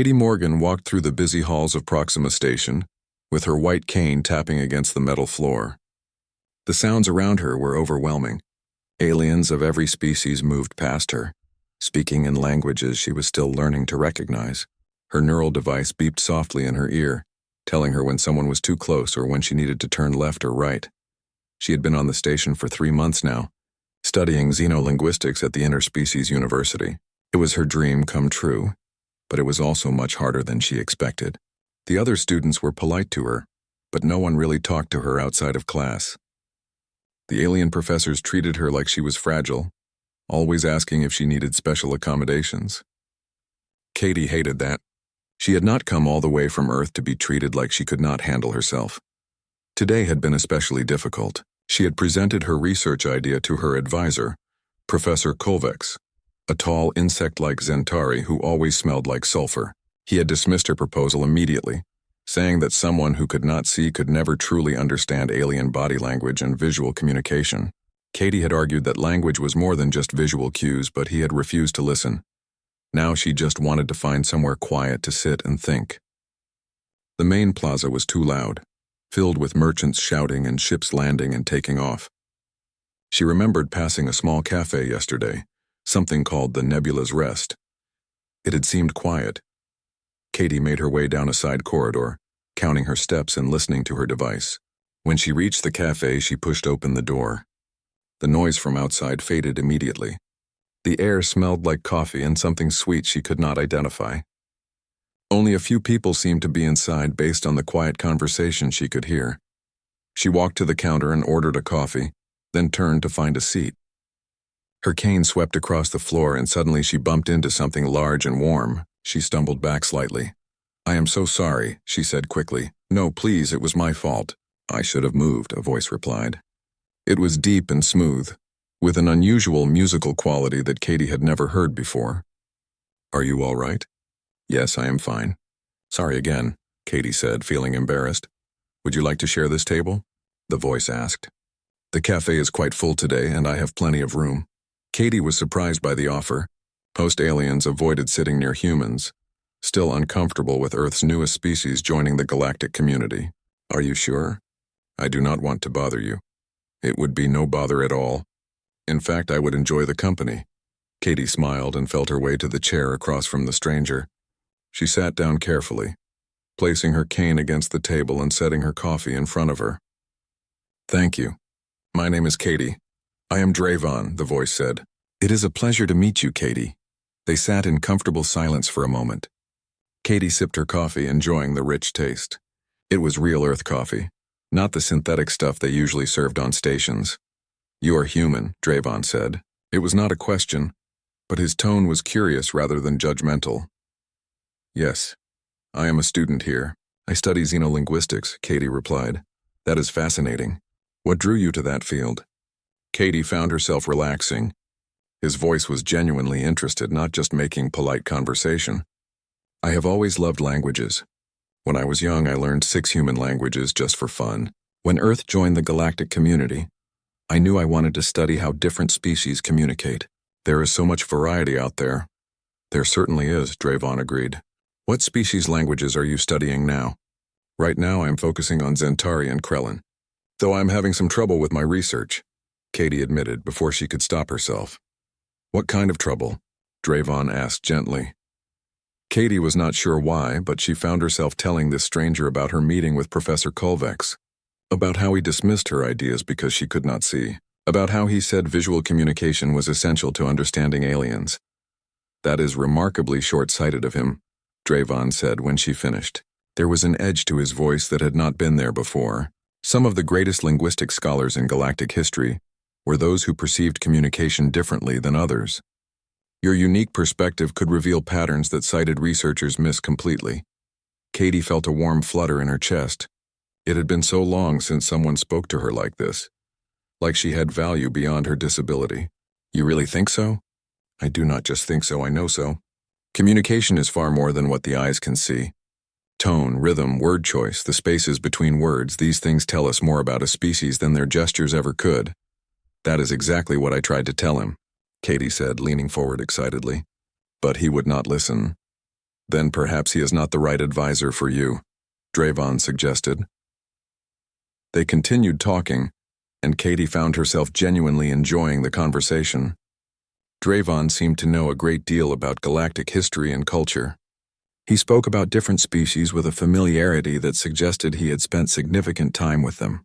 Katie Morgan walked through the busy halls of Proxima Station, with her white cane tapping against the metal floor. The sounds around her were overwhelming. Aliens of every species moved past her, speaking in languages she was still learning to recognize. Her neural device beeped softly in her ear, telling her when someone was too close or when she needed to turn left or right. She had been on the station for 3 months now, studying xenolinguistics at the Interspecies University. It was her dream come true, but it was also much harder than she expected. The other students were polite to her, but no one really talked to her outside of class. The alien professors treated her like she was fragile, always asking if she needed special accommodations. Katie hated that. She had not come all the way from Earth to be treated like she could not handle herself. Today had been especially difficult. She had presented her research idea to her advisor, Professor Kovacs, a tall insect-like Zentari who always smelled like sulfur. He had dismissed her proposal immediately, saying that someone who could not see could never truly understand alien body language and visual communication. Katie had argued that language was more than just visual cues, but he had refused to listen. Now she just wanted to find somewhere quiet to sit and think. The main plaza was too loud, filled with merchants shouting and ships landing and taking off. She remembered passing a small cafe yesterday, something called the Nebula's Rest. It had seemed quiet. Katie made her way down a side corridor, counting her steps and listening to her device. When she reached the cafe, she pushed open the door. The noise from outside faded immediately. The air smelled like coffee and something sweet she could not identify. Only a few people seemed to be inside based on the quiet conversation she could hear. She walked to the counter and ordered a coffee, then turned to find a seat. Her cane swept across the floor and suddenly she bumped into something large and warm. She stumbled back slightly. "I am so sorry," she said quickly. "No, please, it was my fault." "I should have moved," a voice replied. It was deep and smooth, with an unusual musical quality that Katie had never heard before. "Are you all right?" "Yes, I am fine." "Sorry again," Katie said, feeling embarrassed. "Would you like to share this table?" the voice asked. "The cafe is quite full today, and I have plenty of room." Katie was surprised by the offer. Post-aliens avoided sitting near humans, still uncomfortable with Earth's newest species joining the galactic community. "Are you sure? I do not want to bother you." "It would be no bother at all. In fact, I would enjoy the company." Katie smiled and felt her way to the chair across from the stranger. She sat down carefully, placing her cane against the table and setting her coffee in front of her. "Thank you. My name is Katie. I am Drayvon," the voice said. "It is a pleasure to meet you, Katie." They sat in comfortable silence for a moment. Katie sipped her coffee, enjoying the rich taste. It was real Earth coffee, not the synthetic stuff they usually served on stations. "You are human," Drayvon said. It was not a question, but his tone was curious rather than judgmental. "Yes, I am a student here. I study xenolinguistics," Katie replied. "That is fascinating. What drew you to that field?" Katie found herself relaxing. His voice was genuinely interested, not just making polite conversation. "I have always loved languages. When I was young, I learned 6 human languages just for fun. When Earth joined the galactic community, I knew I wanted to study how different species communicate. There is so much variety out there." "There certainly is," Drayvon agreed. "What species languages are you studying now?" "Right now, I am focusing on Zentari and Krellin, though I am having some trouble with my research," Katie admitted before she could stop herself. "What kind of trouble?" Drayvon asked gently. Katie was not sure why, but she found herself telling this stranger about her meeting with Professor Kovacs, about how he dismissed her ideas because she could not see, about how he said visual communication was essential to understanding aliens. "That is remarkably short-sighted of him," Drayvon said when she finished. There was an edge to his voice that had not been there before. Some of the greatest linguistic scholars in galactic history were those who perceived communication differently than others. Your unique perspective could reveal patterns that sighted researchers miss completely. Katie felt a warm flutter in her chest. It had been so long since someone spoke to her like this, like she had value beyond her disability. "You really think so?" "I do not just think so, I know so. Communication is far more than what the eyes can see. Tone, rhythm, word choice, the spaces between words, these things tell us more about a species than their gestures ever could." "That is exactly what I tried to tell him," Katie said, leaning forward excitedly. But he would not listen. Then perhaps he is not the right advisor for you, Drayvon suggested. They continued talking, and Katie found herself genuinely enjoying the conversation. Drayvon seemed to know a great deal about galactic history and culture. He spoke about different species with a familiarity that suggested he had spent significant time with them.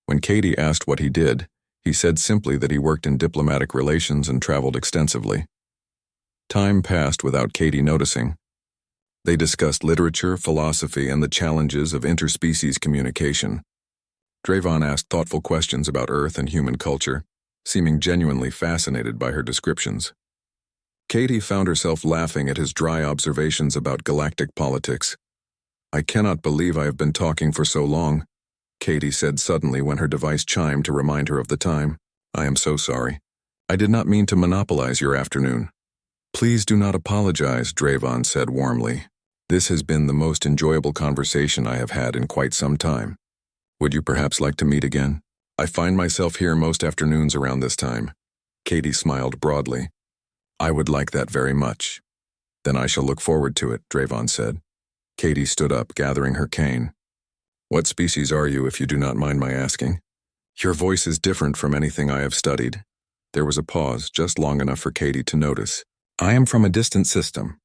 When Katie asked what he did, he said simply that he worked in diplomatic relations and traveled extensively. Time passed without Katie noticing. They discussed literature, philosophy, and the challenges of interspecies communication. Drayvon asked thoughtful questions about Earth and human culture, seeming genuinely fascinated by her descriptions. Katie found herself laughing at his dry observations about galactic politics. "I cannot believe I have been talking for so long," Katie said suddenly when her device chimed to remind her of the time. "I am so sorry. I did not mean to monopolize your afternoon." "Please do not apologize," Drayvon said warmly. "This has been the most enjoyable conversation I have had in quite some time. Would you perhaps like to meet again? I find myself here most afternoons around this time." Katie smiled broadly. "I would like that very much." "Then I shall look forward to it," Drayvon said. Katie stood up, gathering her cane. "What species are you, if you do not mind my asking? Your voice is different from anything I have studied." There was a pause, just long enough for Katie to notice. "I am from a distant system.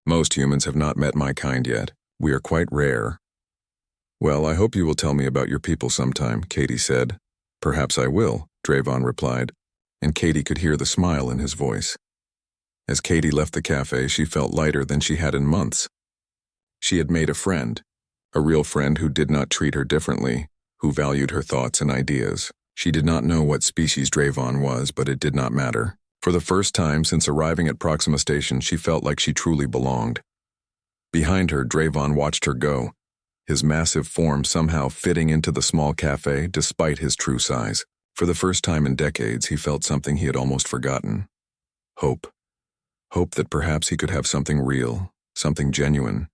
Most humans have not met my kind yet. We are quite rare." "Well, I hope you will tell me about your people sometime," Katie said. "Perhaps I will," Drayvon replied, and Katie could hear the smile in his voice. As Katie left the cafe, she felt lighter than she had in months. She had made a real friend who did not treat her differently, who valued her thoughts and ideas. She did not know what species Drayvon was, but it did not matter. For the first time since arriving at Proxima Station, she felt like she truly belonged. Behind her, Drayvon watched her go, his massive form somehow fitting into the small cafe despite his true size. For the first time in decades, he felt something he had almost forgotten. Hope. Hope that perhaps he could have something real, something genuine,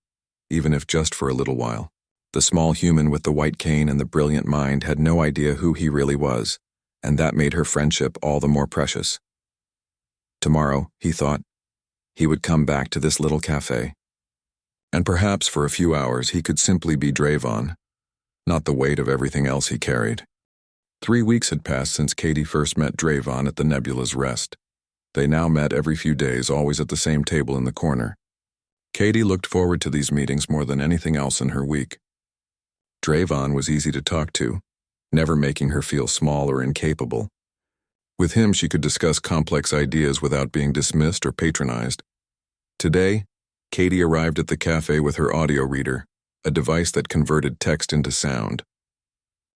even if just for a little while. The small human with the white cane and the brilliant mind had no idea who he really was, and that made her friendship all the more precious. Tomorrow, he thought, he would come back to this little cafe. And perhaps for a few hours he could simply be Drayvon, not the weight of everything else he carried. 3 weeks had passed since Katie first met Drayvon at the Nebula's Rest. They now met every few days, always at the same table in the corner. Katie looked forward to these meetings more than anything else in her week. Drayvon was easy to talk to, never making her feel small or incapable. With him, she could discuss complex ideas without being dismissed or patronized. Today, Katie arrived at the cafe with her audio reader, a device that converted text into sound.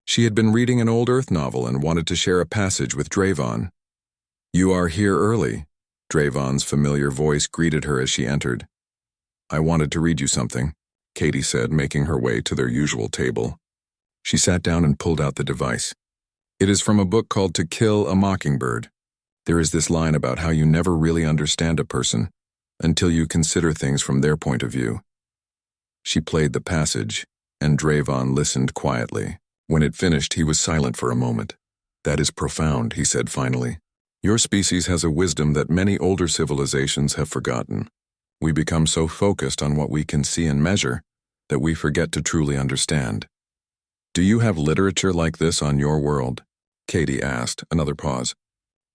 She had been reading an old Earth novel and wanted to share a passage with Drayvon. "You are here early," Drayvon's familiar voice greeted her as she entered. "I wanted to read you something," Katie said, making her way to their usual table. She sat down and pulled out the device. "It is from a book called To Kill a Mockingbird. There is this line about how you never really understand a person until you consider things from their point of view." She played the passage, and Drayvon listened quietly. When it finished, he was silent for a moment. "That is profound," he said finally. "Your species has a wisdom that many older civilizations have forgotten. We become so focused on what we can see and measure that we forget to truly understand. Do you have literature like this on your world?" Katie asked. Another pause.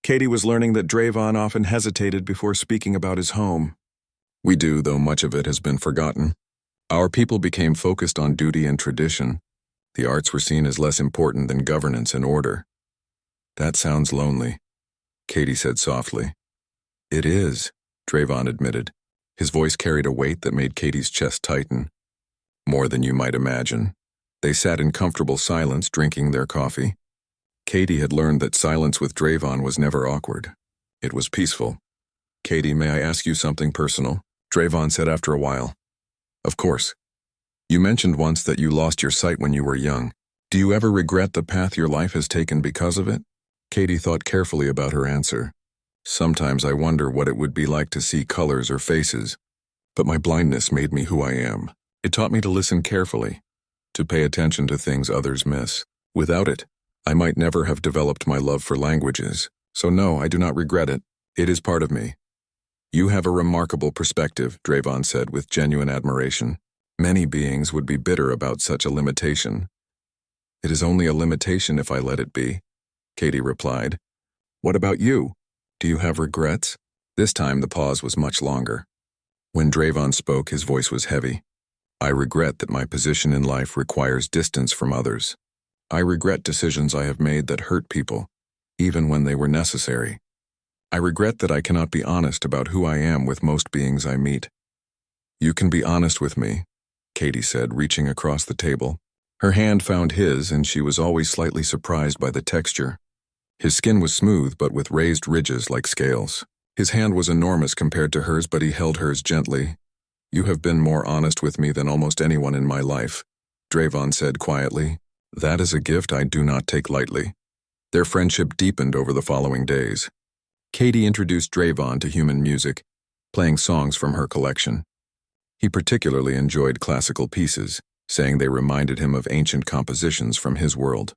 Katie was learning that Drayvon often hesitated before speaking about his home. "We do, though much of it has been forgotten. Our people became focused on duty and tradition. The arts were seen as less important than governance and order." "That sounds lonely," Katie said softly. "It is," Drayvon admitted. His voice carried a weight that made Katie's chest tighten. "More than you might imagine." They sat in comfortable silence, drinking their coffee. Katie had learned that silence with Drayvon was never awkward. It was peaceful. "Katie, may I ask you something personal?" Drayvon said after a while. "Of course. You mentioned once that you lost your sight when you were young. Do you ever regret the path your life has taken because of it?" Katie thought carefully about her answer. "Sometimes I wonder what it would be like to see colors or faces. But my blindness made me who I am. It taught me to listen carefully, to pay attention to things others miss. Without it, I might never have developed my love for languages. So no, I do not regret it. It is part of me." You have a remarkable perspective, Drayvon said with genuine admiration. Many beings would be bitter about such a limitation. It is only a limitation if I let it be, Katie replied. What about you? Do you have regrets? This time the pause was much longer. When Drayvon spoke, his voice was heavy. I regret that my position in life requires distance from others. I regret decisions I have made that hurt people, even when they were necessary. I regret that I cannot be honest about who I am with most beings I meet. You can be honest with me, Katie said, reaching across the table. Her hand found his, and she was always slightly surprised by the texture. His skin was smooth but with raised ridges like scales. His hand was enormous compared to hers, but he held hers gently. You have been more honest with me than almost anyone in my life, Drayvon said quietly. That is a gift I do not take lightly. Their friendship deepened over the following days. Katie introduced Drayvon to human music, playing songs from her collection. He particularly enjoyed classical pieces, saying they reminded him of ancient compositions from his world.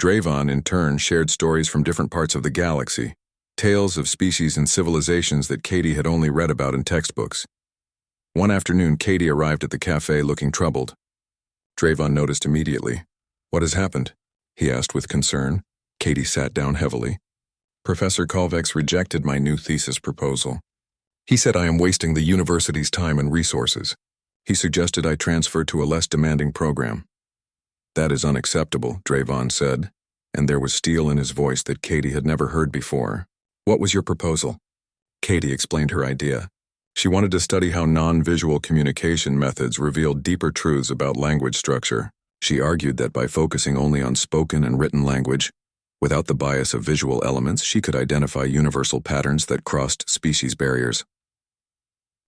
Drayvon, in turn, shared stories from different parts of the galaxy, tales of species and civilizations that Katie had only read about in textbooks. One afternoon, Katie arrived at the cafe looking troubled. Drayvon noticed immediately. What has happened? He asked with concern. Katie sat down heavily. Professor Kolvex rejected my new thesis proposal. He said I am wasting the university's time and resources. He suggested I transfer to a less demanding program. That is unacceptable, Drayvon said, and there was steel in his voice that Katie had never heard before. What was your proposal? Katie explained her idea. She wanted to study how non-visual communication methods revealed deeper truths about language structure. She argued that by focusing only on spoken and written language, without the bias of visual elements, she could identify universal patterns that crossed species barriers.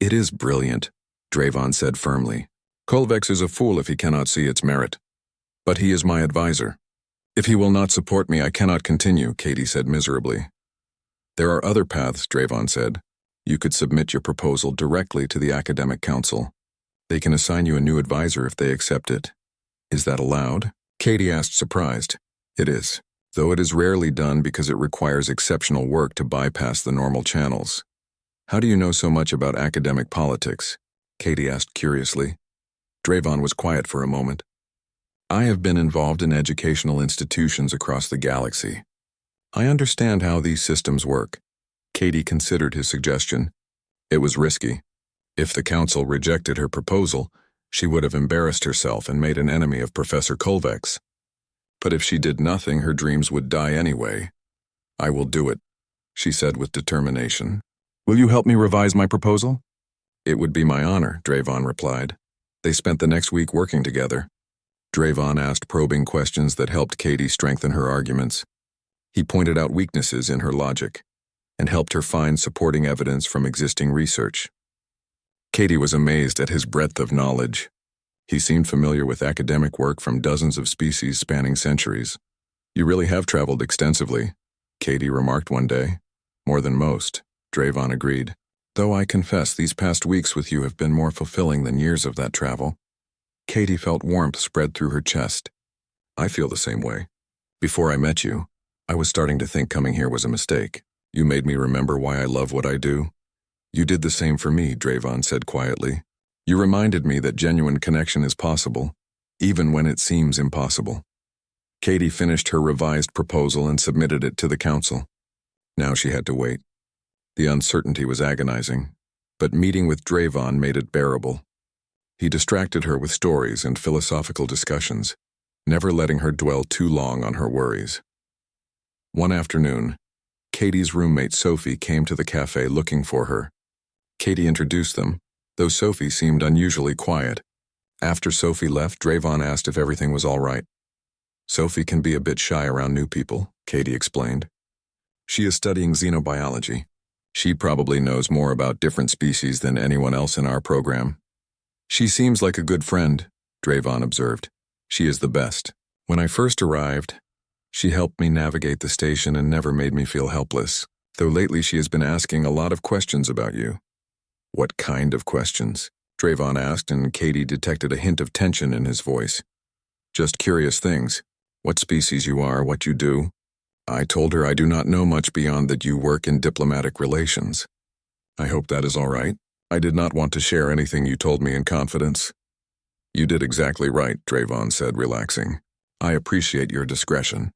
It is brilliant, Drayvon said firmly. Kolvex is a fool if he cannot see its merit. But he is my advisor. If he will not support me, I cannot continue, Katie said miserably. There are other paths, Drayvon said. You could submit your proposal directly to the academic council. They can assign you a new advisor if they accept it. Is that allowed? Katie asked, surprised. It is, though it is rarely done because it requires exceptional work to bypass the normal channels. How do you know so much about academic politics? Katie asked curiously. Drayvon was quiet for a moment. I have been involved in educational institutions across the galaxy. I understand how these systems work. Katie considered his suggestion. It was risky. If the council rejected her proposal, she would have embarrassed herself and made an enemy of Professor Kolvex. But if she did nothing, her dreams would die anyway. I will do it, she said with determination. Will you help me revise my proposal? It would be my honor, Drayvon replied. They spent the next week working together. Drayvon asked probing questions that helped Katie strengthen her arguments. He pointed out weaknesses in her logic and helped her find supporting evidence from existing research. Katie was amazed at his breadth of knowledge. He seemed familiar with academic work from dozens of species spanning centuries. You really have traveled extensively, Katie remarked one day. More than most, Drayvon agreed. Though I confess these past weeks with you have been more fulfilling than years of that travel. Katie felt warmth spread through her chest. I feel the same way. Before I met you, I was starting to think coming here was a mistake. You made me remember why I love what I do. You did the same for me, Drayvon said quietly. You reminded me that genuine connection is possible, even when it seems impossible. Katie finished her revised proposal and submitted it to the council. Now she had to wait. The uncertainty was agonizing, but meeting with Drayvon made it bearable. He distracted her with stories and philosophical discussions, never letting her dwell too long on her worries. One afternoon, Katie's roommate Sophie came to the cafe looking for her. Katie introduced them, though Sophie seemed unusually quiet. After Sophie left, Drayvon asked if everything was all right. Sophie can be a bit shy around new people, Katie explained. She is studying xenobiology. She probably knows more about different species than anyone else in our program. She seems like a good friend, Drayvon observed. She is the best. When I first arrived, she helped me navigate the station and never made me feel helpless, though lately she has been asking a lot of questions about you. What kind of questions? Drayvon asked, and Katie detected a hint of tension in his voice. Just curious things. What species you are, what you do. I told her I do not know much beyond that you work in diplomatic relations. I hope that is all right. I did not want to share anything you told me in confidence. You did exactly right, Drayvon said, relaxing. I appreciate your discretion.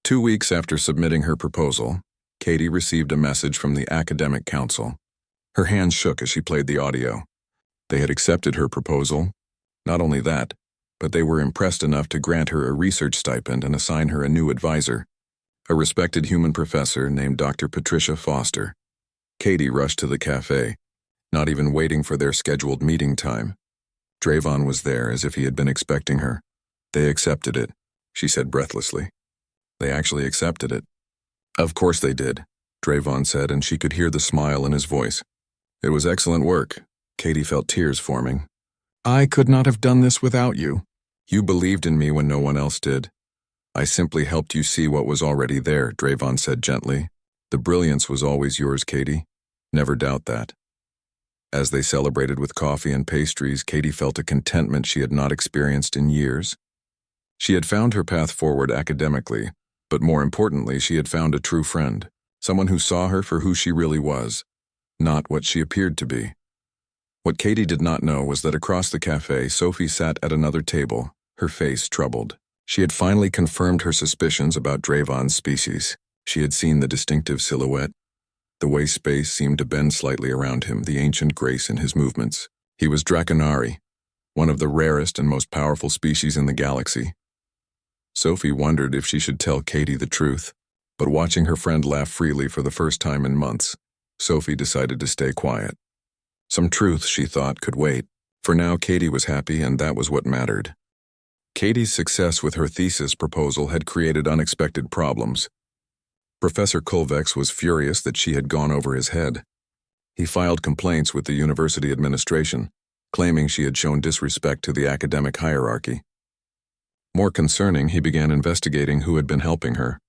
2 weeks after submitting her proposal, Katie received a message from the Academic Council. Her hands shook as she played the audio. They had accepted her proposal. Not only that, but they were impressed enough to grant her a research stipend and assign her a new advisor, a respected human professor named Dr. Patricia Foster. Katie rushed to the cafe, not even waiting for their scheduled meeting time. Drayvon was there as if he had been expecting her. They accepted it, she said breathlessly. They actually accepted it. Of course they did, Drayvon said, and she could hear the smile in his voice. It was excellent work. Katie felt tears forming. I could not have done this without you. You believed in me when no one else did. I simply helped you see what was already there, Drayvon said gently. The brilliance was always yours, Katie. Never doubt that. As they celebrated with coffee and pastries, Katie felt a contentment she had not experienced in years. She had found her path forward academically, but more importantly, she had found a true friend, someone who saw her for who she really was, not what she appeared to be. What Katie did not know was that across the cafe, Sophie sat at another table, her face troubled. She had finally confirmed her suspicions about Drayvon's species. She had seen the distinctive silhouette, the way space seemed to bend slightly around him, the ancient grace in his movements. He was Draconari, one of the rarest and most powerful species in the galaxy. Sophie wondered if she should tell Katie the truth, but watching her friend laugh freely for the first time in months, Sophie decided to stay quiet. Some truth, she thought, could wait. For now, Katie was happy, and that was what mattered. Katie's success with her thesis proposal had created unexpected problems. Professor Kulvex was furious that she had gone over his head. He filed complaints with the university administration, claiming she had shown disrespect to the academic hierarchy. More concerning, he began investigating who had been helping her.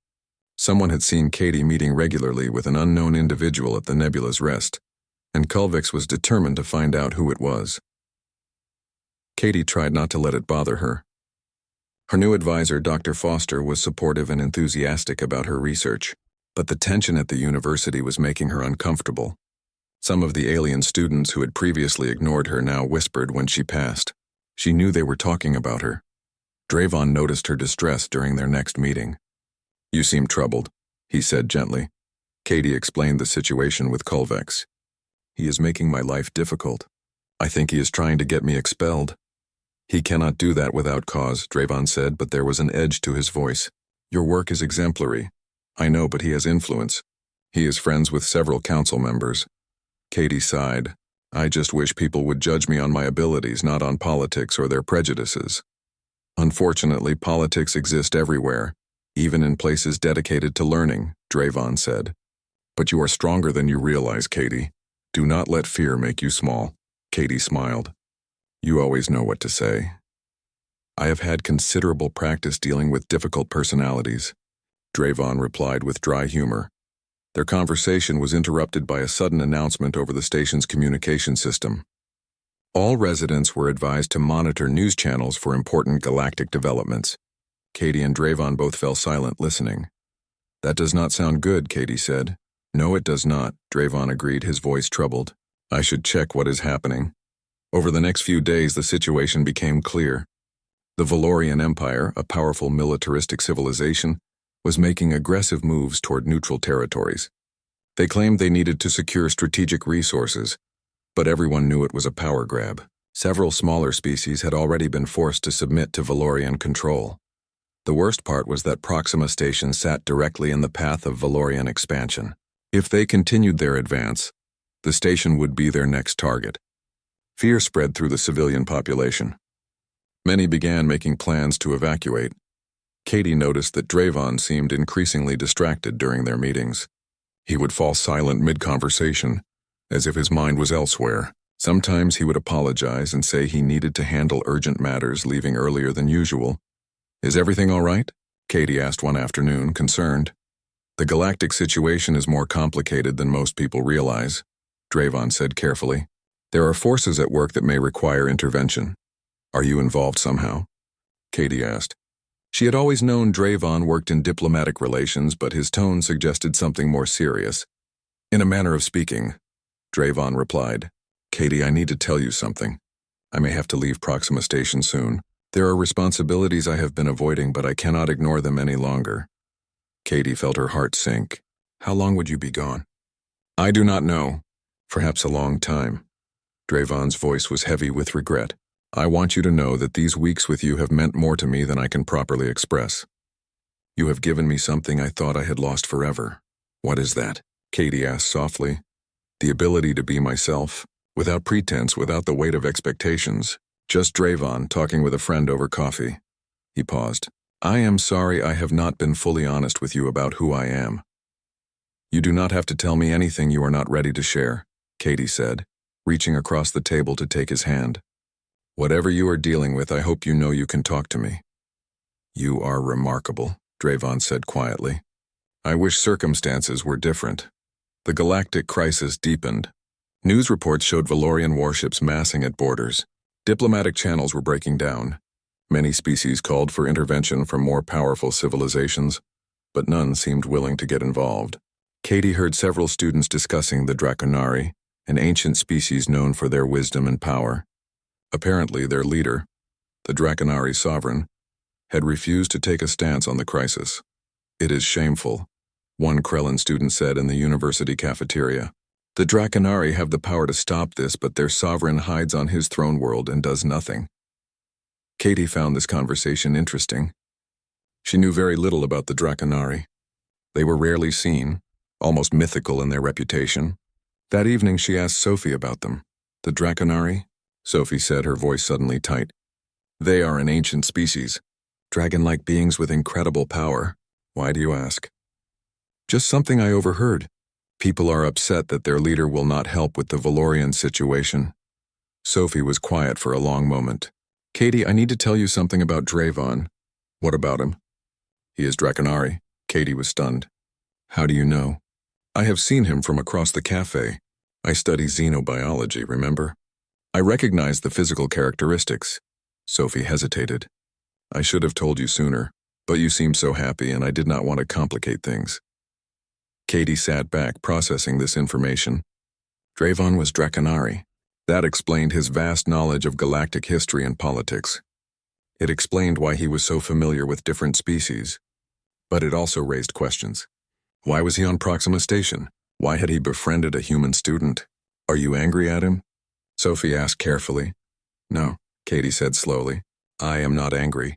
Someone had seen Katie meeting regularly with an unknown individual at the nebula's rest, and Kulvex was determined to find out who it was. Katie tried not to let it bother her. Her new advisor, Dr. Foster, was supportive and enthusiastic about her research, but the tension at the university was making her uncomfortable. Some of the alien students who had previously ignored her now whispered when she passed. She knew they were talking about her. Drayvon noticed her distress during their next meeting. You seem troubled, he said gently. Katie explained the situation with Kulvex. He is making my life difficult. I think he is trying to get me expelled. He cannot do that without cause, Drayvon said, but there was an edge to his voice. Your work is exemplary. I know, but he has influence. He is friends with several council members. Katie sighed. I just wish people would judge me on my abilities, not on politics or their prejudices. Unfortunately, politics exist everywhere, even in places dedicated to learning, Drayvon said. But you are stronger than you realize, Katie. Do not let fear make you small. Katie smiled. You always know what to say. I have had considerable practice dealing with difficult personalities, Drayvon replied with dry humor. Their conversation was interrupted by a sudden announcement over the station's communication system. All residents were advised to monitor news channels for important galactic developments. Katie and Drayvon both fell silent listening. That does not sound good, Katie said. No, it does not, Drayvon agreed, his voice troubled. I should check what is happening. Over the next few days, the situation became clear. The Valorian Empire, a powerful militaristic civilization, was making aggressive moves toward neutral territories. They claimed they needed to secure strategic resources, but everyone knew it was a power grab. Several smaller species had already been forced to submit to Valorian control. The worst part was that Proxima Station sat directly in the path of Valorian expansion. If they continued their advance, the station would be their next target. Fear spread through the civilian population. Many began making plans to evacuate. Katie noticed that Drayvon seemed increasingly distracted during their meetings. He would fall silent mid-conversation, as if his mind was elsewhere. Sometimes he would apologize and say he needed to handle urgent matters, leaving earlier than usual. Is everything all right? Katie asked one afternoon, concerned. The galactic situation is more complicated than most people realize, Drayvon said carefully. There are forces at work that may require intervention. Are you involved somehow? Katie asked. She had always known Drayvon worked in diplomatic relations, but his tone suggested something more serious. In a manner of speaking, Drayvon replied. Katie, I need to tell you something. I may have to leave Proxima Station soon. There are responsibilities I have been avoiding, but I cannot ignore them any longer. Katie felt her heart sink. How long would you be gone? I do not know. Perhaps a long time. Drayvon's voice was heavy with regret. I want you to know that these weeks with you have meant more to me than I can properly express. You have given me something I thought I had lost forever. What is that? Katie asked softly. The ability to be myself, without pretense, without the weight of expectations. Just Drayvon talking with a friend over coffee. He paused. I am sorry I have not been fully honest with you about who I am. You do not have to tell me anything you are not ready to share, Katie said, reaching across the table to take his hand. Whatever you are dealing with, I hope you know you can talk to me. You are remarkable, Drayvon said quietly. I wish circumstances were different. The galactic crisis deepened. News reports showed Valorian warships massing at borders. Diplomatic channels were breaking down. Many species called for intervention from more powerful civilizations, but none seemed willing to get involved. Katie heard several students discussing the Draconari, an ancient species known for their wisdom and power. Apparently, their leader, the Draconari sovereign, had refused to take a stance on the crisis. It is shameful, one Krellin student said in the university cafeteria. The Draconari have the power to stop this, but their sovereign hides on his throne world and does nothing. Katie found this conversation interesting. She knew very little about the Draconari. They were rarely seen, almost mythical in their reputation. That evening she asked Sophie about them. The Draconari? Sophie said, her voice suddenly tight. They are an ancient species, dragon-like beings with incredible power. Why do you ask? Just something I overheard. People are upset that their leader will not help with the Valorian situation. Sophie was quiet for a long moment. Katie, I need to tell you something about Drayvon. What about him? He is Draconari. Katie was stunned. How do you know? I have seen him from across the cafe. I study xenobiology, remember? I recognize the physical characteristics. Sophie hesitated. I should have told you sooner, but you seemed so happy and I did not want to complicate things. Katie sat back, processing this information. Drayvon was Draconari. That explained his vast knowledge of galactic history and politics. It explained why he was so familiar with different species. But it also raised questions. Why was he on Proxima Station? Why had he befriended a human student? Are you angry at him? Sophie asked carefully. No, Katie said slowly. I am not angry.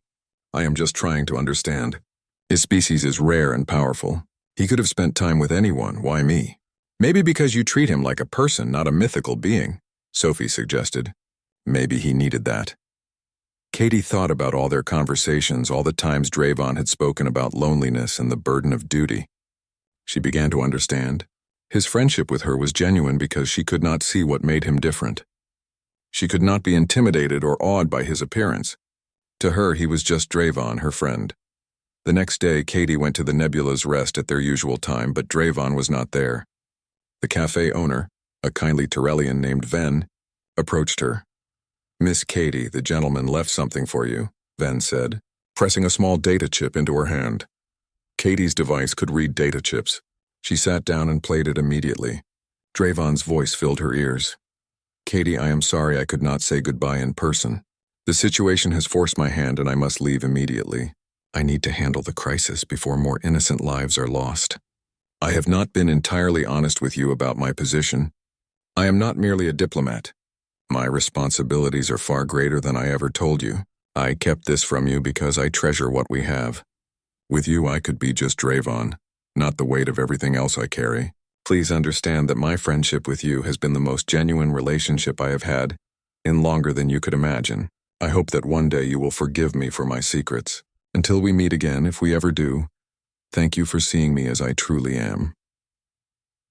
I am just trying to understand. His species is rare and powerful. He could have spent time with anyone. Why me? Maybe because you treat him like a person, not a mythical being, Sophie suggested. Maybe he needed that. Katie thought about all their conversations, all the times Drayvon had spoken about loneliness and the burden of duty. She began to understand. His friendship with her was genuine because she could not see what made him different. She could not be intimidated or awed by his appearance. To her, he was just Drayvon, her friend. The next day, Katie went to the Nebula's Rest at their usual time, but Drayvon was not there. The cafe owner, a kindly Tyrellian named Ven, approached her. Miss Katie, the gentleman left something for you, Ven said, pressing a small data chip into her hand. Katie's device could read data chips. She sat down and played it immediately. Drayvon's voice filled her ears. Katie, I am sorry I could not say goodbye in person. The situation has forced my hand and I must leave immediately. I need to handle the crisis before more innocent lives are lost. I have not been entirely honest with you about my position. I am not merely a diplomat. My responsibilities are far greater than I ever told you. I kept this from you because I treasure what we have. With you, I could be just Drayvon, not the weight of everything else I carry. Please understand that my friendship with you has been the most genuine relationship I have had in longer than you could imagine. I hope that one day you will forgive me for my secrets. Until we meet again, if we ever do, thank you for seeing me as I truly am.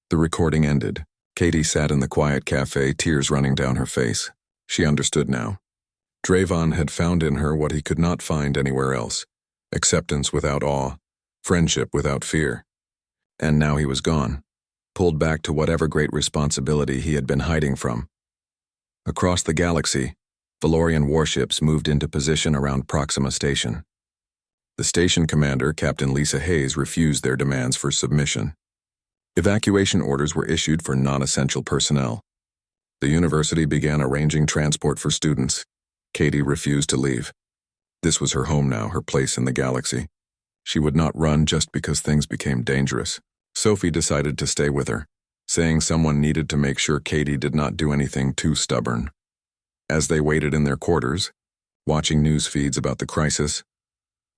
The recording ended. Katie sat in the quiet cafe, tears running down her face. She understood now. Drayvon had found in her what he could not find anywhere else. Acceptance without awe, friendship without fear. And now he was gone, pulled back to whatever great responsibility he had been hiding from. Across the galaxy, Valorian warships moved into position around Proxima Station. The station commander, Captain Lisa Hayes, refused their demands for submission. Evacuation orders were issued for non-essential personnel. The university began arranging transport for students. Katie refused to leave. This was her home now, her place in the galaxy. She would not run just because things became dangerous. Sophie decided to stay with her, saying someone needed to make sure Katie did not do anything too stubborn. As they waited in their quarters, watching news feeds about the crisis,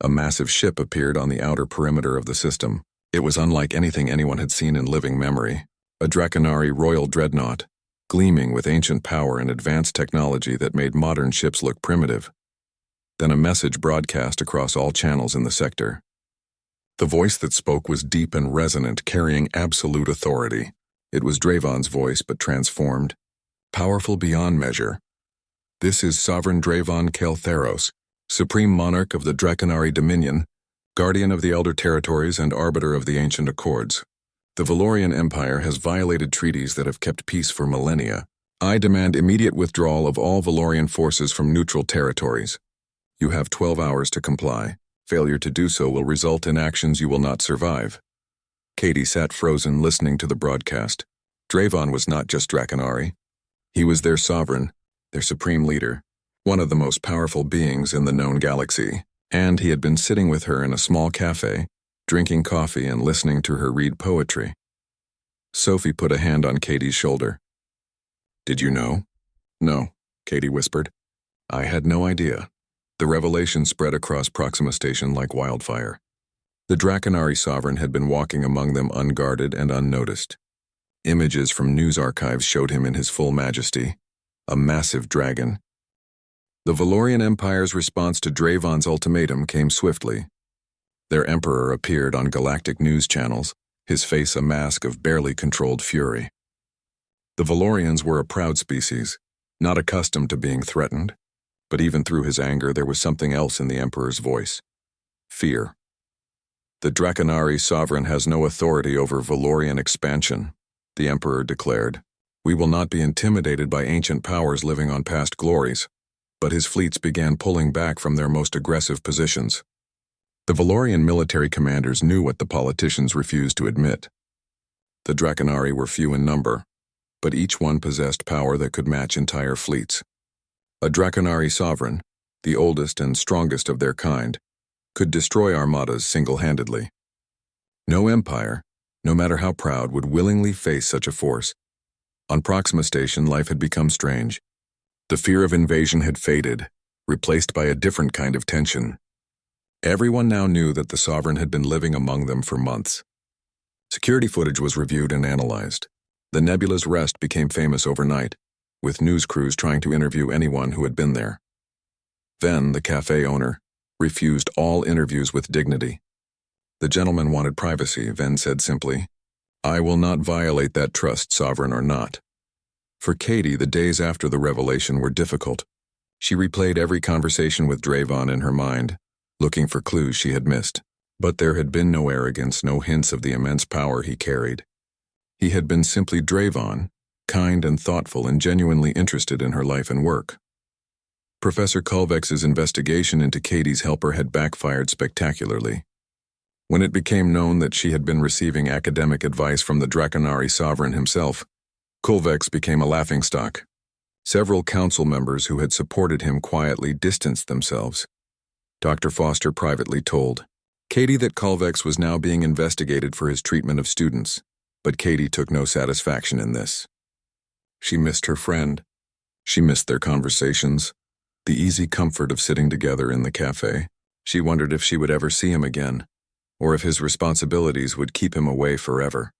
a massive ship appeared on the outer perimeter of the system. It was unlike anything anyone had seen in living memory. A Draconari royal dreadnought, gleaming with ancient power and advanced technology that made modern ships look primitive. Then a message broadcast across all channels in the sector. The voice that spoke was deep and resonant, carrying absolute authority. It was Draven's voice, but transformed, powerful beyond measure. This is Sovereign Draven Keltheros, Supreme Monarch of the Draconari Dominion, Guardian of the Elder Territories and Arbiter of the Ancient Accords. The Valorian Empire has violated treaties that have kept peace for millennia. I demand immediate withdrawal of all Valorian forces from neutral territories. You have 12 hours to comply. Failure to do so will result in actions you will not survive. Katie sat frozen, listening to the broadcast. Draven was not just Draconari. He was their sovereign, their supreme leader, one of the most powerful beings in the known galaxy, and he had been sitting with her in a small cafe, drinking coffee and listening to her read poetry. Sophie put a hand on Katie's shoulder. "Did you know?" "No," Katie whispered. "I had no idea." The revelation spread across Proxima Station like wildfire. The Draconari sovereign had been walking among them unguarded and unnoticed. Images from news archives showed him in his full majesty, a massive dragon. The Valorian Empire's response to Draven's ultimatum came swiftly. Their emperor appeared on galactic news channels, his face a mask of barely controlled fury. The Valorians were a proud species, not accustomed to being threatened, but even through his anger there was something else in the emperor's voice: fear. The Draconari sovereign has no authority over Valorian expansion, the emperor declared. We will not be intimidated by ancient powers living on past glories. But his fleets began pulling back from their most aggressive positions. The Valorian military commanders knew what the politicians refused to admit. The Draconari were few in number, but each one possessed power that could match entire fleets. A Draconari sovereign, the oldest and strongest of their kind, could destroy armadas single-handedly. No empire, no matter how proud, would willingly face such a force. On Proxima Station, life had become strange. The fear of invasion had faded, replaced by a different kind of tension. Everyone now knew that the sovereign had been living among them for months. Security footage was reviewed and analyzed. The nebula's rest became famous overnight, with news crews trying to interview anyone who had been there. Then the cafe owner refused all interviews with dignity. The gentleman wanted privacy. Ven said simply, "I will not violate that trust, sovereign or not." For Katie, the days after the revelation were difficult. She replayed every conversation with Draven in her mind, looking for clues she had missed. But there had been no arrogance, no hints of the immense power he carried. He had been simply Draven, kind and thoughtful and genuinely interested in her life and work. Professor Kulvex's investigation into Katie's helper had backfired spectacularly. When it became known that she had been receiving academic advice from the Draconari sovereign himself, Kulvex became a laughingstock. Several council members who had supported him quietly distanced themselves. Dr. Foster privately told Katie that Kulvex was now being investigated for his treatment of students, but Katie took no satisfaction in this. She missed her friend. She missed their conversations, the easy comfort of sitting together in the cafe. She wondered if she would ever see him again, or if his responsibilities would keep him away forever.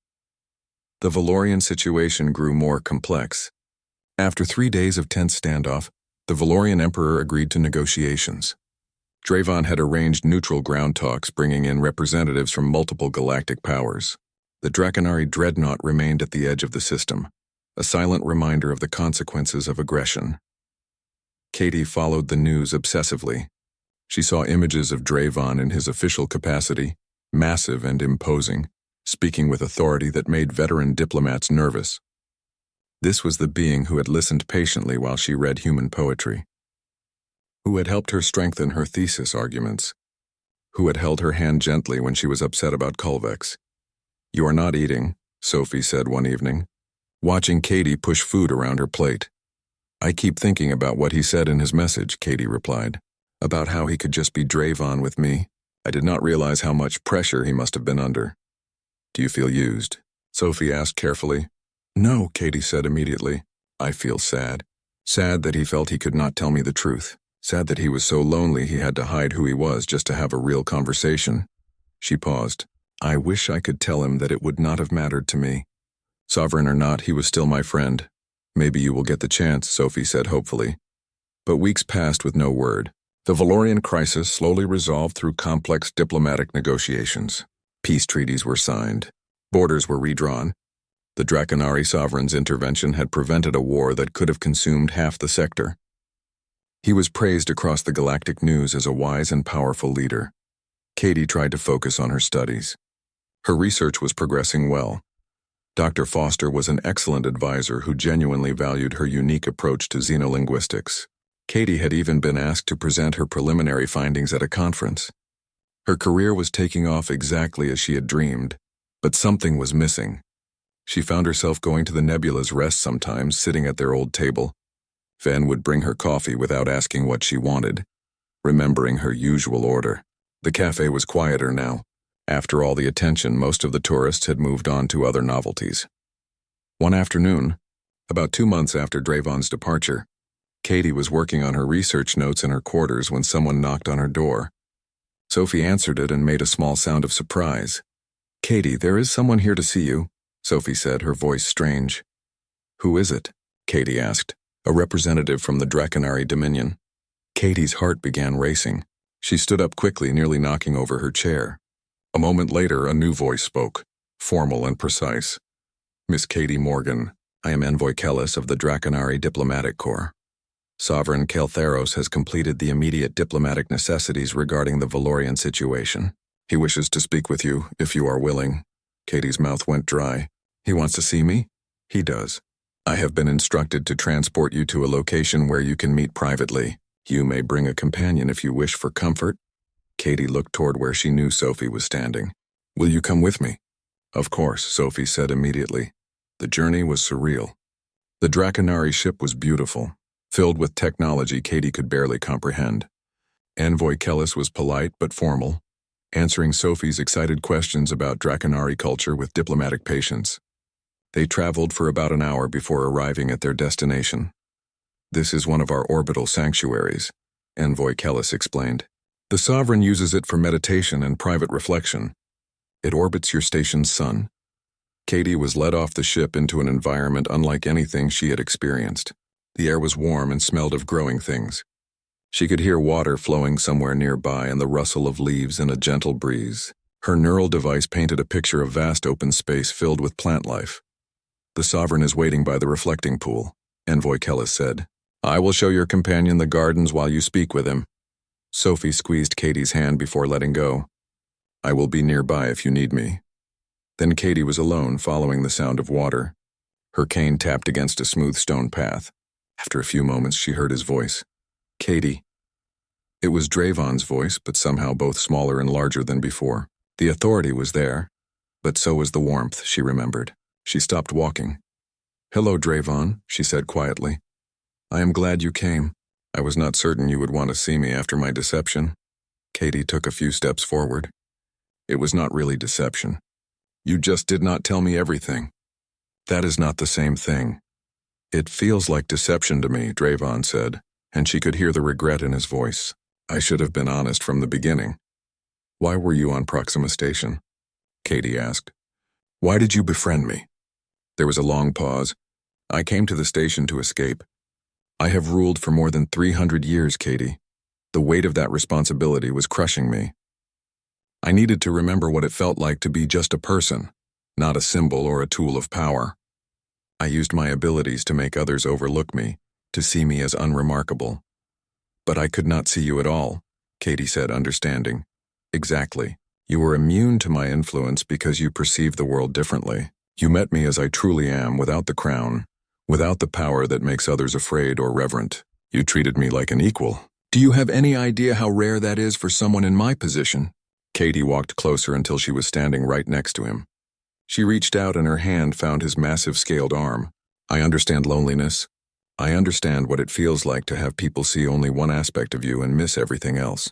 The Valorian situation grew more complex. After 3 days of tense standoff, the Valorian Emperor agreed to negotiations. Draven had arranged neutral ground talks, bringing in representatives from multiple galactic powers. The Draconari dreadnought remained at the edge of the system, a silent reminder of the consequences of aggression. Katie followed the news obsessively. She saw images of Draven in his official capacity, massive and imposing, speaking with authority that made veteran diplomats nervous. This was the being who had listened patiently while she read human poetry, who had helped her strengthen her thesis arguments, who had held her hand gently when she was upset about Kulvex. "You are not eating," Sophie said one evening, watching Katie push food around her plate. I keep thinking about what he said in his message, Katie replied, about how he could just be Dravon with me. I did not realize how much pressure he must have been under. Do you feel used? Sophie asked carefully. No, Katie said immediately. I feel sad. Sad that he felt he could not tell me the truth. Sad that he was so lonely he had to hide who he was just to have a real conversation. She paused. I wish I could tell him that it would not have mattered to me. Sovereign or not, he was still my friend. Maybe you will get the chance, Sophie said hopefully. But weeks passed with no word. The Valorian crisis slowly resolved through complex diplomatic negotiations. Peace treaties were signed. Borders were redrawn. The Draconari sovereign's intervention had prevented a war that could have consumed half the sector. He was praised across the galactic news as a wise and powerful leader. Katie tried to focus on her studies. Her research was progressing well. Dr. Foster was an excellent advisor who genuinely valued her unique approach to xenolinguistics. Katie had even been asked to present her preliminary findings at a conference. Her career was taking off exactly as she had dreamed, but something was missing. She found herself going to the Nebula's Rest sometimes, sitting at their old table. Ven would bring her coffee without asking what she wanted, remembering her usual order. The cafe was quieter now. After all the attention, most of the tourists had moved on to other novelties. One afternoon, about 2 months after Dravon's departure, Katie was working on her research notes in her quarters when someone knocked on her door. Sophie answered it and made a small sound of surprise. Katie, there is someone here to see you, Sophie said, her voice strange. Who is it? Katie asked, a representative from the Draconari Dominion. Katie's heart began racing. She stood up quickly, nearly knocking over her chair. A moment later, a new voice spoke, formal and precise. Miss Katie Morgan, I am Envoy Kellis of the Draconari Diplomatic Corps. Sovereign Keltheros has completed the immediate diplomatic necessities regarding the Valorian situation. He wishes to speak with you, if you are willing. Katie's mouth went dry. He wants to see me? He does. I have been instructed to transport you to a location where you can meet privately. You may bring a companion if you wish for comfort. Katie looked toward where she knew Sophie was standing. Will you come with me? Of course, Sophie said immediately. The journey was surreal. The Draconari ship was beautiful, filled with technology Katie could barely comprehend. Envoy Kellis was polite but formal, answering Sophie's excited questions about Draconari culture with diplomatic patience. They traveled for about an hour before arriving at their destination. This is one of our orbital sanctuaries, Envoy Kellis explained. The Sovereign uses it for meditation and private reflection. It orbits your station's sun. Katie was led off the ship into an environment unlike anything she had experienced. The air was warm and smelled of growing things. She could hear water flowing somewhere nearby and the rustle of leaves in a gentle breeze. Her neural device painted a picture of vast open space filled with plant life. The Sovereign is waiting by the reflecting pool, Envoy Kellis said. I will show your companion the gardens while you speak with him. Sophie squeezed Katie's hand before letting go. I will be nearby if you need me. Then Katie was alone, following the sound of water. Her cane tapped against a smooth stone path. After a few moments, she heard his voice. Katie. It was Dravon's voice, but somehow both smaller and larger than before. The authority was there, but so was the warmth, she remembered. She stopped walking. Hello, Dravon, she said quietly. I am glad you came. I was not certain you would want to see me after my deception. Katie took a few steps forward. It was not really deception. You just did not tell me everything. That is not the same thing. It feels like deception to me, Dravon said, and she could hear the regret in his voice. I should have been honest from the beginning. Why were you on Proxima Station? Katie asked. Why did you befriend me? There was a long pause. I came to the station to escape. I have ruled for more than 300 years, Katie. The weight of that responsibility was crushing me. I needed to remember what it felt like to be just a person, not a symbol or a tool of power. I used my abilities to make others overlook me, to see me as unremarkable. But I could not see you at all, Katie said, understanding. Exactly. You were immune to my influence because you perceive the world differently. You met me as I truly am, without the crown, without the power that makes others afraid or reverent. You treated me like an equal. Do you have any idea how rare that is for someone in my position? Katie walked closer until she was standing right next to him. She reached out and her hand found his massive scaled arm. I understand loneliness. I understand what it feels like to have people see only one aspect of you and miss everything else.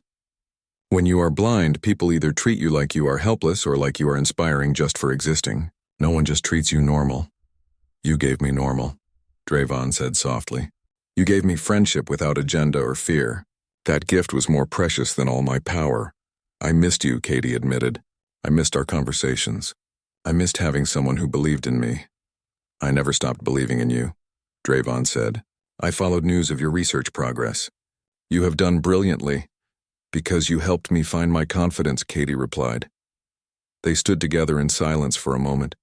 When you are blind, people either treat you like you are helpless or like you are inspiring just for existing. No one just treats you normal. You gave me normal, Drayvon said softly. You gave me friendship without agenda or fear. That gift was more precious than all my power. I missed you, Katie admitted. I missed our conversations. I missed having someone who believed in me. I never stopped believing in you, Drayvon said. I followed news of your research progress. You have done brilliantly. Because you helped me find my confidence, Katie replied. They stood together in silence for a moment,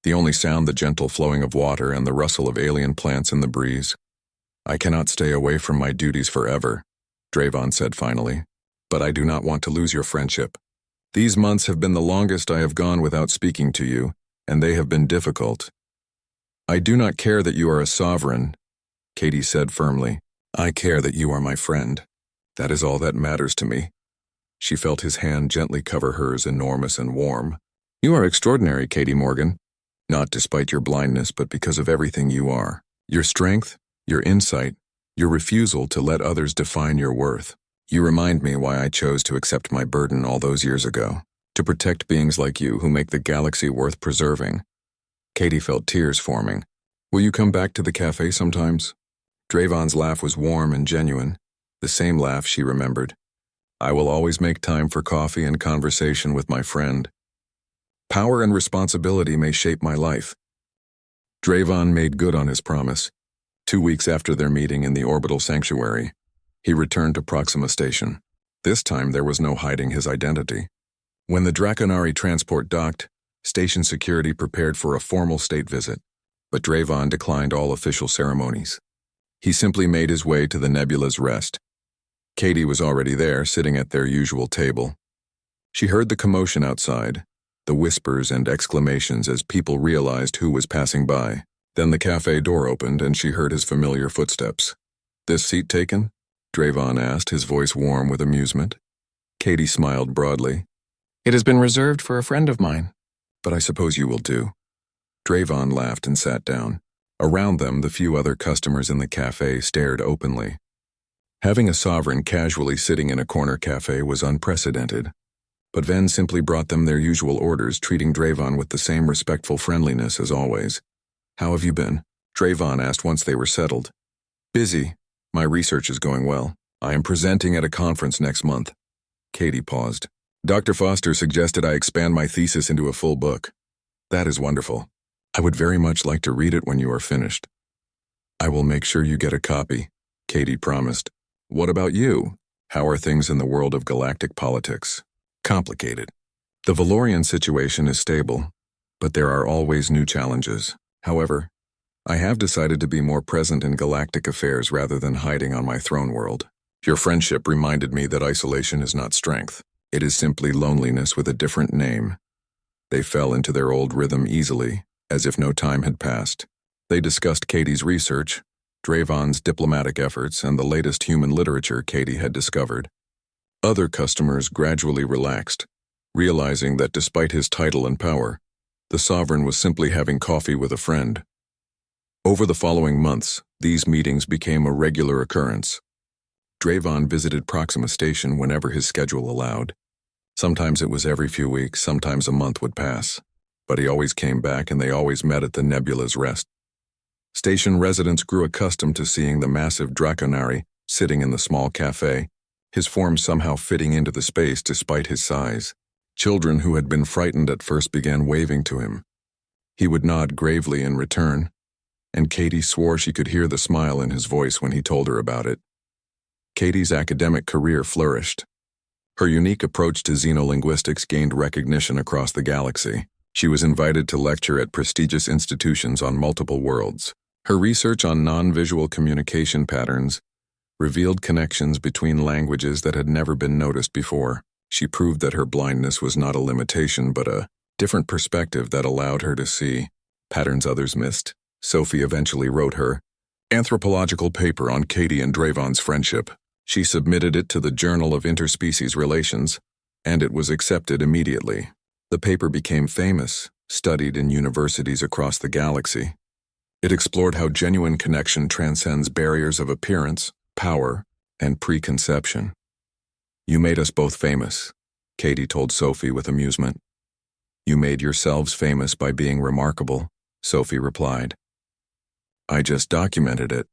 the only sound the gentle flowing of water and the rustle of alien plants in the breeze. I cannot stay away from my duties forever, Drayvon said finally, but I do not want to lose your friendship. These months have been the longest I have gone without speaking to you, and they have been difficult. I do not care that you are a sovereign, Katie said firmly. I care that you are my friend. That is all that matters to me. She felt his hand gently cover hers, enormous and warm. You are extraordinary, Katie Morgan. Not despite your blindness, but because of everything you are. Your strength, your insight, your refusal to let others define your worth. You remind me why I chose to accept my burden all those years ago. To protect beings like you who make the galaxy worth preserving. Katie felt tears forming. Will you come back to the cafe sometimes? Drayvon's laugh was warm and genuine, the same laugh she remembered. I will always make time for coffee and conversation with my friend. Power and responsibility may shape my life. Drayvon made good on his promise. 2 weeks after their meeting in the orbital sanctuary, he returned to Proxima Station. This time there was no hiding his identity. When the Draconari transport docked, station security prepared for a formal state visit, but Drayvon declined all official ceremonies. He simply made his way to the nebula's rest. Katie was already there, sitting at their usual table. She heard the commotion outside, the whispers and exclamations as people realized who was passing by. Then the cafe door opened and she heard his familiar footsteps. This seat taken? Drayvon asked, his voice warm with amusement. Katie smiled broadly. It has been reserved for a friend of mine, but I suppose you will do. Drayvon laughed and sat down. Around them, the few other customers in the cafe stared openly. Having a sovereign casually sitting in a corner cafe was unprecedented, but Ven simply brought them their usual orders, treating Drayvon with the same respectful friendliness as always. How have you been? Drayvon asked once they were settled. Busy. My research is going well. I am presenting at a conference next month. Katie paused. Dr. Foster suggested I expand my thesis into a full book. That is wonderful. I would very much like to read it when you are finished. I will make sure you get a copy, Katie promised. What about you? How are things in the world of galactic politics? Complicated. The Valorian situation is stable, but there are always new challenges. However, I have decided to be more present in galactic affairs rather than hiding on my throne world. Your friendship reminded me that isolation is not strength. It is simply loneliness with a different name. They fell into their old rhythm easily, as if no time had passed. They discussed Katie's research, Drayvon's diplomatic efforts, and the latest human literature Katie had discovered. Other customers gradually relaxed, realizing that despite his title and power, the sovereign was simply having coffee with a friend. Over the following months, these meetings became a regular occurrence. Drayvon visited Proxima Station whenever his schedule allowed. Sometimes it was every few weeks, sometimes a month would pass, but he always came back and they always met at the nebula's rest. Station residents grew accustomed to seeing the massive Draconari sitting in the small cafe, his form somehow fitting into the space despite his size. Children who had been frightened at first began waving to him. He would nod gravely in return, and Katie swore she could hear the smile in his voice when he told her about it. Katie's academic career flourished. Her unique approach to xenolinguistics gained recognition across the galaxy. She was invited to lecture at prestigious institutions on multiple worlds. Her research on non-visual communication patterns revealed connections between languages that had never been noticed before. She proved that her blindness was not a limitation but a different perspective that allowed her to see patterns others missed. Sophie eventually wrote her anthropological paper on Katie and Drayvon's friendship. She submitted it to the Journal of Interspecies Relations, and it was accepted immediately. The paper became famous, studied in universities across the galaxy. It explored how genuine connection transcends barriers of appearance, power, and preconception. "You made us both famous," Katie told Sophie with amusement. "You made yourselves famous by being remarkable," Sophie replied. "I just documented it."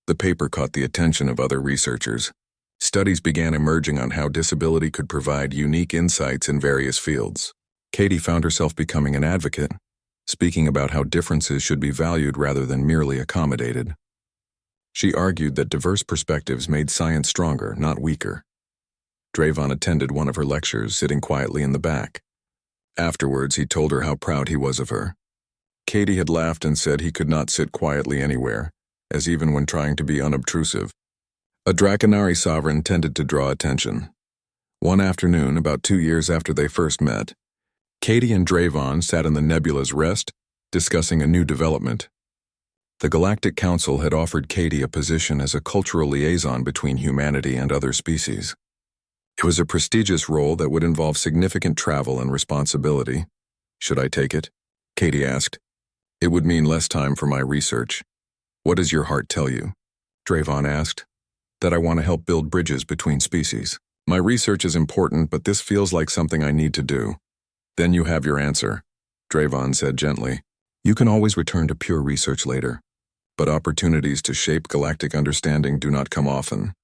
The paper caught the attention of other researchers. Studies began emerging on how disability could provide unique insights in various fields. Katie found herself becoming an advocate, speaking about how differences should be valued rather than merely accommodated. She argued that diverse perspectives made science stronger, not weaker. Drayvon attended one of her lectures, sitting quietly in the back. Afterwards, he told her how proud he was of her. Katie had laughed and said he could not sit quietly anywhere, as even when trying to be unobtrusive. A Draconari sovereign tended to draw attention. One afternoon, about 2 years after they first met, Katie and Drayvon sat in the nebula's rest, discussing a new development. The Galactic Council had offered Katie a position as a cultural liaison between humanity and other species. It was a prestigious role that would involve significant travel and responsibility. "Should I take it?" Katie asked. "It would mean less time for my research." "What does your heart tell you?" Drayvon asked. "That I want to help build bridges between species. My research is important, but this feels like something I need to do." "Then you have your answer," Drayvon said gently. "You can always return to pure research later, but opportunities to shape galactic understanding do not come often."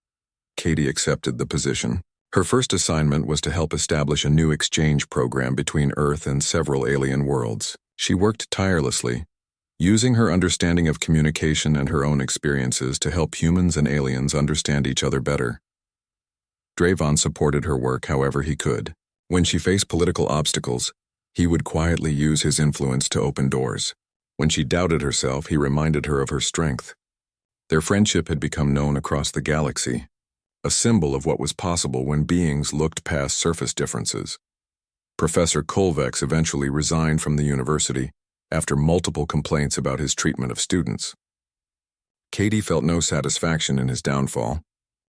Katie accepted the position. Her first assignment was to help establish a new exchange program between Earth and several alien worlds. She worked tirelessly, using her understanding of communication and her own experiences to help humans and aliens understand each other better. Drayvon supported her work however he could. When she faced political obstacles, he would quietly use his influence to open doors. When she doubted herself, he reminded her of her strength. Their friendship had become known across the galaxy, a symbol of what was possible when beings looked past surface differences. Professor Kolvex eventually resigned from the university after multiple complaints about his treatment of students. Katie felt no satisfaction in his downfall.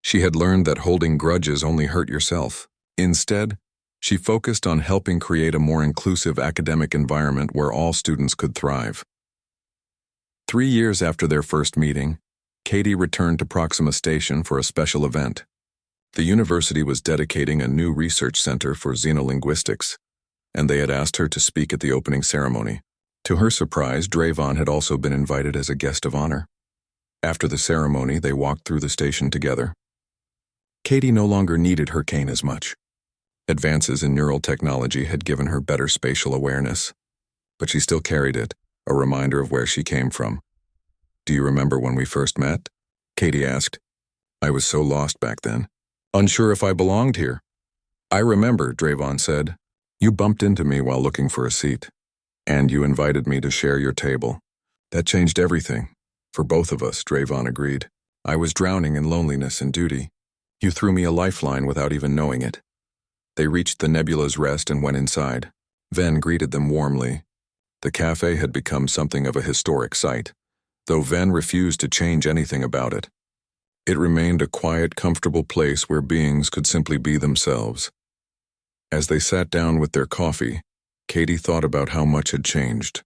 She had learned that holding grudges only hurt yourself. Instead, she focused on helping create a more inclusive academic environment where all students could thrive. 3 years after their first meeting, Katie returned to Proxima Station for a special event. The university was dedicating a new research center for xenolinguistics, and they had asked her to speak at the opening ceremony. To her surprise, Drayvon had also been invited as a guest of honor. After the ceremony, they walked through the station together. Katie no longer needed her cane as much. Advances in neural technology had given her better spatial awareness, but she still carried it, a reminder of where she came from. "Do you remember when we first met?" Katie asked. "I was so lost back then, unsure if I belonged here." "I remember," Drayvon said. "You bumped into me while looking for a seat, and you invited me to share your table. That changed everything. For both of us," Drayvon agreed. "I was drowning in loneliness and duty. You threw me a lifeline without even knowing it." They reached the nebula's rest and went inside. Ven greeted them warmly. The cafe had become something of a historic sight, though Ven refused to change anything about it. It remained a quiet, comfortable place where beings could simply be themselves. As they sat down with their coffee, Katie thought about how much had changed.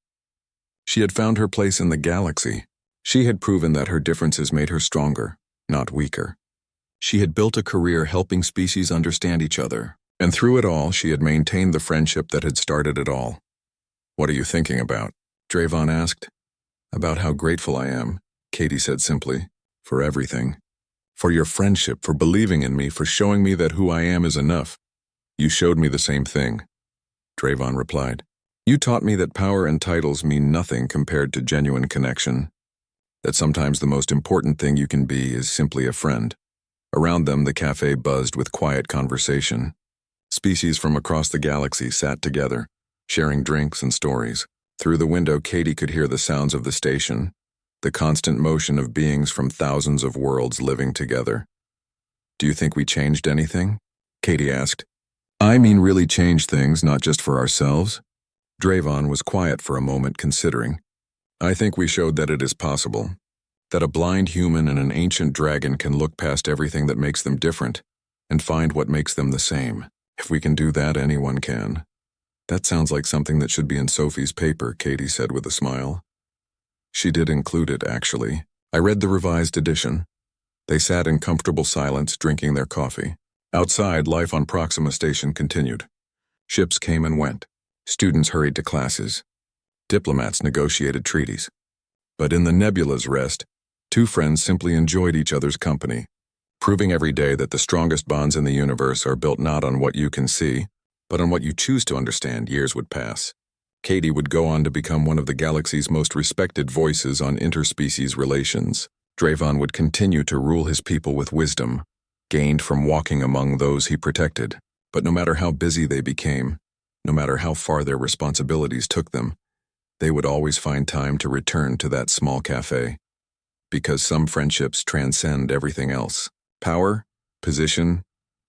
She had found her place in the galaxy. She had proven that her differences made her stronger, not weaker. She had built a career helping species understand each other, and through it all, she had maintained the friendship that had started it all. "What are you thinking about?" Drayvon asked. "About how grateful I am," Katie said simply, "for everything. For your friendship, for believing in me, for showing me that who I am is enough." "You showed me the same thing," Drayvon replied. "You taught me that power and titles mean nothing compared to genuine connection. That sometimes the most important thing you can be is simply a friend." Around them, the cafe buzzed with quiet conversation. Species from across the galaxy sat together, sharing drinks and stories. Through the window, Katie could hear the sounds of the station, the constant motion of beings from thousands of worlds living together. "Do you think we changed anything?" Katie asked. "I mean really changed things, not just for ourselves?" Drayvon was quiet for a moment, considering. "I think we showed that it is possible. That a blind human and an ancient dragon can look past everything that makes them different and find what makes them the same. If we can do that, anyone can." That sounds like something that should be in Sophie's paper, Katie said with a smile. She did include it, actually. I read the revised edition. They sat in comfortable silence, drinking their coffee. Outside, life on Proxima Station continued. Ships came and went. Students hurried to classes. Diplomats negotiated treaties. But in the nebula's rest, two friends simply enjoyed each other's company, proving every day that the strongest bonds in the universe are built not on what you can see, but on what you choose to understand. Years would pass. Katie would go on to become one of the galaxy's most respected voices on interspecies relations. Drayvon would continue to rule his people with wisdom, gained from walking among those he protected. But no matter how busy they became, no matter how far their responsibilities took them, they would always find time to return to that small cafe. Because some friendships transcend everything else. Power, position,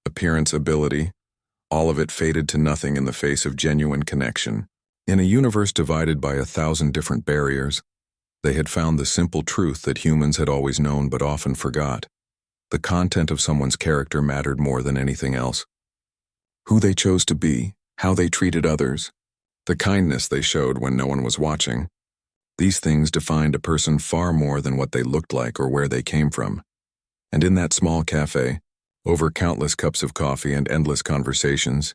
appearance, ability, all of it faded to nothing in the face of genuine connection. In a universe divided by 1,000 different barriers, they had found the simple truth that humans had always known but often forgot. The content of someone's character mattered more than anything else. Who they chose to be, how they treated others, the kindness they showed when no one was watching. These things defined a person far more than what they looked like or where they came from. And in that small cafe, over countless cups of coffee and endless conversations,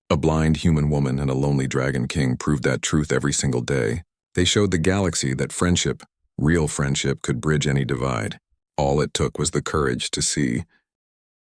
a blind human woman and a lonely dragon king proved that truth every single day. They showed the galaxy that friendship, real friendship, could bridge any divide. All it took was the courage to see